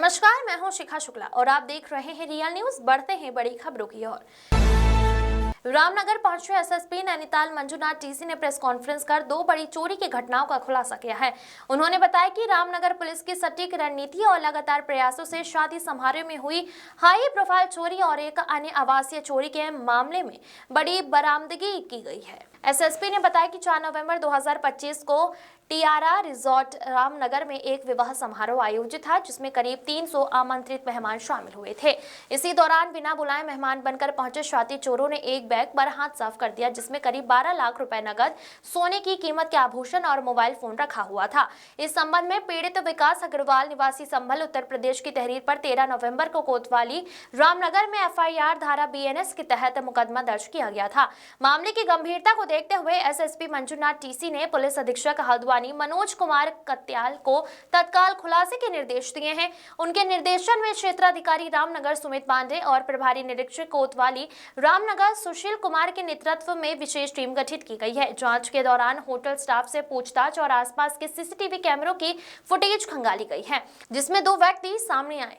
नमस्कार, मैं हूं शिखा शुक्ला और आप देख रहे हैं रियल न्यूज। बढ़ते हैं बड़ी खबरों की ओर। रामनगर पहुंचे एसएसपी नैनीताल मंजुनाथ टीसी ने प्रेस कॉन्फ्रेंस कर दो बड़ी चोरी की घटनाओं का खुलासा किया है। उन्होंने बताया कि रामनगर पुलिस की सटीक रणनीति और लगातार प्रयासों से शादी समारोह में हुई हाई प्रोफाइल चोरी और एक अन्य आवासीय चोरी के मामले में बड़ी बरामदगी की गई है। एसएसपी ने बताया कि 4 नवंबर 2025 को टियारा रिजॉर्ट रामनगर में एक विवाह समारोह आयोजित था, जिसमें करीब 300 आमंत्रित मेहमान शामिल हुए थे। इसी दौरान बिना बुलाए मेहमान बनकर पहुंचे शातिर चोरों ने एक बैग पर हाथ साफ कर दिया, जिसमें करीब 12 लाख रुपए नगद, सोने की कीमत के आभूषण और मोबाइल फोन रखा हुआ था। इस संबंध में पीड़ित विकास अग्रवाल निवासी संभल उत्तर प्रदेश की तहरीर पर 13 नवंबर को कोतवाली रामनगर में एफआईआर धारा बीएनएस के तहत मुकदमा दर्ज किया गया था। मामले की गंभीरता को देखते हुए एसएसपी मंजुनाथ टीसी ने पुलिस अधीक्षक हल्द्वानी मनोज कुमार कत्याल को तत्काल खुलासे के निर्देश दिए हैं। उनके निर्देशन में क्षेत्राधिकारी रामनगर सुमित पांडे और प्रभारी निरीक्षक कोतवाली रामनगर सुशील कुमार के नेतृत्व में विशेष टीम गठित की गई है। जांच के दौरान होटल स्टाफ से पूछताछ और आसपास के सीसीटीवी कैमरों की फुटेज खंगाली गई है, जिसमें 2 व्यक्ति सामने आए।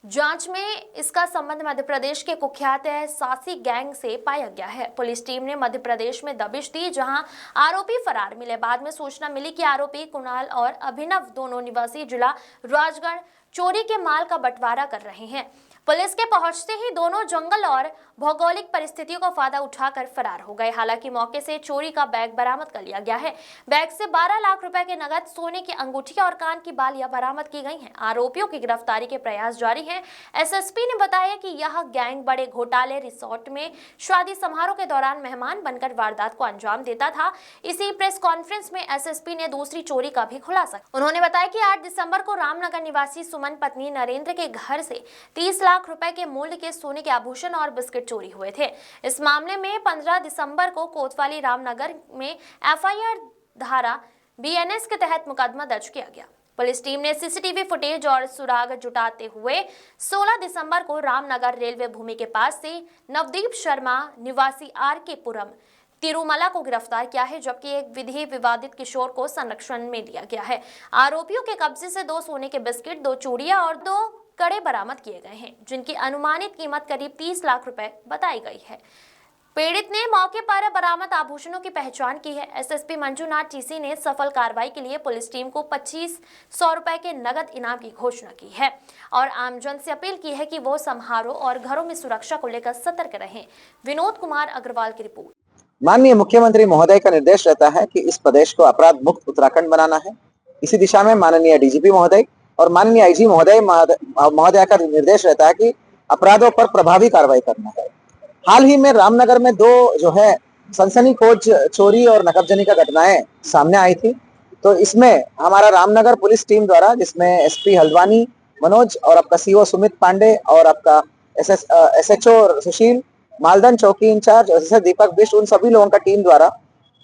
जांच में इसका संबंध मध्य प्रदेश के कुख्यात सासी गैंग से पाया गया है। पुलिस टीम ने मध्य प्रदेश में दबिश दी, जहां आरोपी फरार मिले। बाद में सूचना मिली कि आरोपी कुणाल और अभिनव दोनों निवासी जिला राजगढ़ चोरी के माल का बंटवारा कर रहे हैं। पुलिस के पहुंचते ही दोनों जंगल और भौगोलिक परिस्थितियों का फायदा उठाकर फरार हो गए। हालांकि मौके से चोरी का बैग बरामद कर लिया गया है। बैग से 12 लाख रुपए के नगद, सोने की अंगूठियां और कान की बालियां बरामद की गई हैं। आरोपियों की गिरफ्तारी के प्रयास जारी हैं। एसएसपी ने बताया कि यह गैंग बड़े घोटाले रिसोर्ट में शादी समारोह के दौरान मेहमान बनकर वारदात को अंजाम देता था। इसी प्रेस कॉन्फ्रेंस में एसएसपी ने दूसरी चोरी का भी खुलासा। उन्होंने बताया कि 8 दिसंबर को रामनगर निवासी सुमन पत्नी नरेंद्र के घर से 30 लाख रुपए के मूल्य के सोने के आभूषण और बिस्किट चोरी हुए थे। इस मामले में 15 दिसंबर को कोतवाली रामनगर में एफआईआर धारा बीएनएस के तहत मुकदमा दर्ज किया गया। पुलिस टीम ने सीसीटीवी फुटेज और सुराग जुटाते हुए 16 दिसंबर को रामनगर रेलवे भूमि के पास से नवदीप शर्मा निवासी आरके पुरम तिरुमला को गिरफ्तार किया है, जबकि एक विधि विवादित किशोर को संरक्षण में लिया गया है। आरोपियों के कब्जे से 2 सोने के बिस्किट, 2 चूड़ियां और 2 कड़े बरामद किए गए हैं, जिनकी अनुमानित कीमत करीब 30 लाख रुपए बताई गई है। पीड़ित ने मौके पर बरामद आभूषणों की पहचान की है। एसएसपी मंजुनाथ टीसी ने सफल कार्रवाई के लिए पुलिस टीम को 2500 रुपए के नगद इनाम की घोषणा की है और आमजन से अपील की है कि वो समारोह और घरों में सुरक्षा को लेकर सतर्क रहें। विनोद कुमार अग्रवाल की रिपोर्ट। माननीय मुख्यमंत्री महोदय का निर्देश रहता है कि इस प्रदेश को अपराध मुक्त उत्तराखंड बनाना है। इसी दिशा में माननीय डीजीपी महोदय और माननीय आईजी महोदय का निर्देश रहता है कि अपराधों पर प्रभावी कार्रवाई करना है। हाल ही में रामनगर में 2 जो है सनसनीखेज चोरी और नकबजनी का घटनाएं सामने आई थी। तो इसमें हमारा रामनगर पुलिस टीम द्वारा, जिसमें एसपी हल्द्वानी मनोज और आपका सीओ सुमित पांडे और आपका एसएचओ सुशील, मालदन चौकी इंचार्ज और दीपक बिष्ट, उन सभी लोगों का टीम द्वारा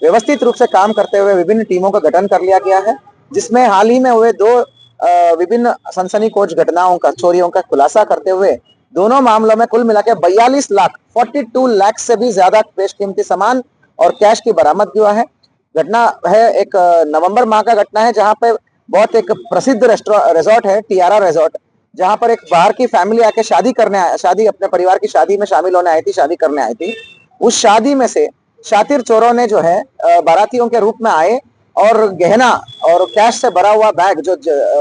व्यवस्थित रूप से काम करते हुए विभिन्न टीमों का गठन कर लिया गया है, जिसमें हाल ही में हुए 2 विभिन्न सनसनीखेज घटनाओं का, चोरियों का खुलासा करते हुए दोनों मामलों में कुल मिलाकर 42 लाख से भी ज्यादा बेशकीमती सामान और कैश की बरामदगी हुआ है। घटना है एक नवंबर माह का घटना है, जहां पे बहुत एक प्रसिद्ध रिजॉर्ट है टियारा रिजॉर्ट, जहां पर एक बाहर की फैमिली आके शादी अपने परिवार की शादी में शामिल होने आई थी, शादी करने आई थी। उस शादी में से शातिर चोरों ने जो है बारातियों के रूप में आए और गहना और कैश से भरा हुआ बैग, जो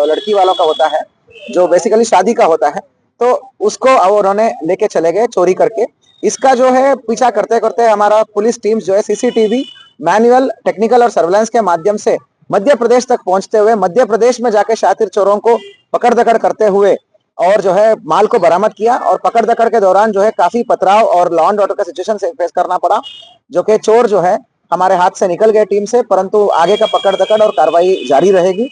लड़की वालों का होता है, जो बेसिकली शादी का होता है, तो उसको उन्होंने लेके चले गए चोरी करके। इसका जो है पीछा करते करते हमारा पुलिस टीम जो है सीसीटीवी, मैनुअल, टेक्निकल और सर्वेलेंस के माध्यम से मध्य प्रदेश तक पहुंचते हुए मध्य प्रदेश में जाके शातिर चोरों को पकड़ दकड़ करते हुए और जो है माल को बरामद किया। और पकड़ दकड़ के दौरान जो है काफी पथराव और लॉ एंड ऑर्डर का सिचुएशन से फेस करना पड़ा, जो कि चोर जो है हमारे हाथ से निकल गए टीम से, परंतु आगे का पकड़ दकड़ और कार्रवाई जारी रहेगी।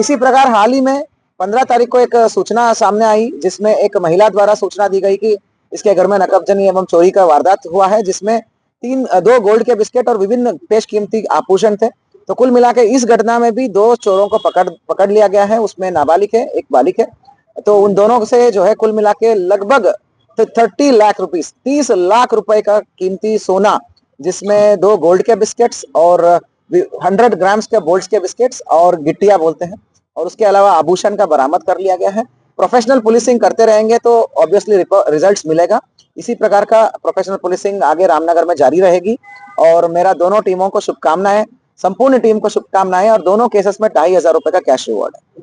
इसी प्रकार हाल ही में 15 तारीख को एक सूचना सामने आई, जिसमें एक महिला द्वारा सूचना दी गई कि इसके घर में नकबजनी एवं चोरी का वारदात हुआ है, जिसमें 2 गोल्ड के बिस्किट और विभिन्न पेशकीमती आभूषण थे। तो कुल मिलाकर इस घटना में भी 2 चोरों को पकड़ लिया गया है। उसमें नाबालिग है, एक बालिग है। तो उन दोनों से जो है कुल मिला के लगभग 30 लाख रुपीस, 30 लाख रुपए का कीमती सोना, जिसमें 2 गोल्ड के बिस्किट्स और 100 ग्राम्स के बोल्ट्स के बिस्किट्स और गिट्टिया बोलते हैं, और उसके अलावा आभूषण का बरामद कर लिया गया है। प्रोफेशनल पुलिसिंग करते रहेंगे तो ऑब्वियसली रिजल्ट्स मिलेगा। इसी प्रकार का प्रोफेशनल पुलिसिंग आगे रामनगर में जारी रहेगी और मेरा दोनों टीमों को शुभकामनाएं, संपूर्ण टीम को शुभकामनाएं और दोनों केसेस में 2500 रुपए का कैश रिवॉर्ड है।